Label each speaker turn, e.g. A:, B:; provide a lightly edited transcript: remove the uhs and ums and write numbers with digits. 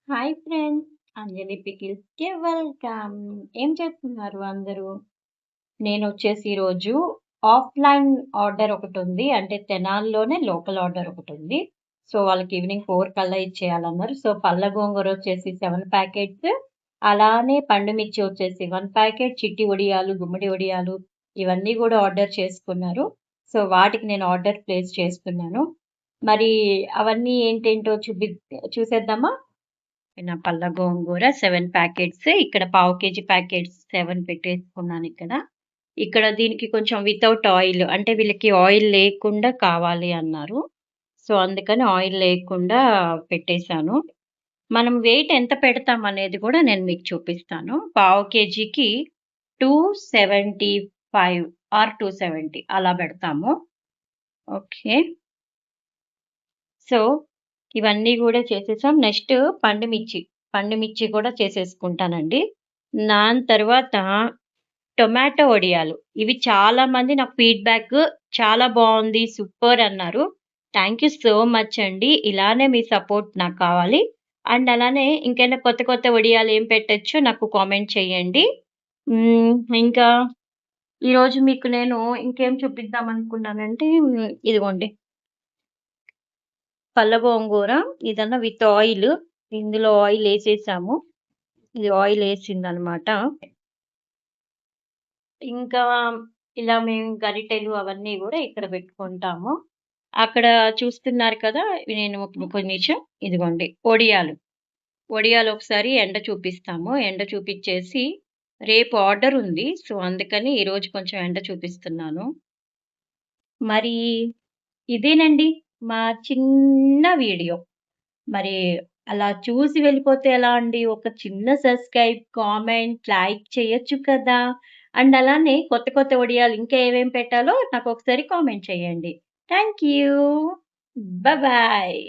A: Hi friends! Anjali పికిల్స్‌కి welcome. ఏం చేస్తున్నారు అందరూ? నేనొచ్చేసి ఈరోజు ఆఫ్‌లైన్ ఆర్డర్ ఒకటుంది. అంటే తెనాలిలోనే లోకల్ ఆర్డర్ ఒకటుంది. సో, వాళ్ళకి ఈవినింగ్ 4 కల్లా ఇచ్చేయాలన్నారు. సో, పళ్ళ గోంగూర వచ్చేసి 7 ప్యాకెట్స్, అలానే పండు మిర్చి వచ్చేసి 1 ప్యాకెట్, చిట్టి వడియాలు, గుమ్మడి వడియాలు ఇవన్నీ గూడా ఆర్డర్ చేసుకున్నారు. సో, వాటికి నేను ఆర్డర్ ప్లేస్ చేస్తున్నాను. మరి అవన్నీ ఏంటేంటో చూసేద్దామా? పళ్ళ గోంగూర 7 ప్యాకెట్స్. ఇక్కడ పావు కేజీ ప్యాకెట్స్ 7 పెట్టేసుకున్నానిక్కడ. ఇక్కడ దీనికి కొంచెం వితౌట్ ఆయిల్ అంటే వీళ్ళకి ఆయిల్ లేకుండా కావాలి అన్నారు. సో, అందుకని ఆయిల్ లేకుండా పెట్టేసాను. మనం వెయిట్ ఎంత పెడతామనేది గూడా నేను మీకు చూపిస్తాను. పావు కేజీకి 275 ఆర్ 270 అలా పెడతాము. ఓకే. సో, ఇవన్నీ గూడా చేసేసాం. నెక్స్ట్ పండుమిర్చి. పండుమిర్చి కూడా చేసేసుకుంటానండి. దాని తర్వాత టొమాటో వడియాలు. ఇవి చాలా మంది నాకు ఫీడ్‌బ్యాక్ చాలా బావుంది, సూపర్ అన్నారు. థాంక్ యూ సో మచ్ అండి. ఇలానే మీ సపోర్ట్ నాకు కావాలి. అండ్ అలానే ఇంకేమైనా కొత్త కొత్త వడియాలు ఏం పెట్టొచ్చో నాకు కామెంట్ చేయండి. హ్మ్. ఇంకా ఈరోజు మీకు నేను ఇంకేం చూపిద్దాం అనుకున్నానంటే ఇదిగోండి పల్ల గోంగూర ఇదన్నా విత్ ఆయిల్. ఇందులో ఆయిలేసేసాము. ఇది ఆయిలేసిందనమాట. ఇంకా ఇలా మేము గరిటెలు అవన్నీ గూడా ఇక్కడ పెట్టుకుంటాము. అక్కడ చూస్తున్నారు కదా! నేను ఒక నిమిషం ఇదిగోండి వడియాలు. వడియాలు ఒకసారి ఎండ చూపిస్తాము. ఎండ చూపిచ్చేసి రేపు ఆర్డర్ ఉంది. సో, అందుకని ఈరోజు కొంచెం ఎండ చూపిస్తున్నాను. మరి ఇదేనండి మా చిన్న వీడియో. మరి అలా చూసి వెళ్ళిపోతే ఎలా అండి? ఒక చిన్న సబ్‌స్క్రైబ్, కామెంట్, లైక్ చేయొచ్చు కదా! అండ్ అలానే కొత్త కొత్త ఒడియాలు ఇంకా ఏమేం పెట్టాలో నాకొకసారి కామెంట్ చేయండి. Thank you. బాయ్.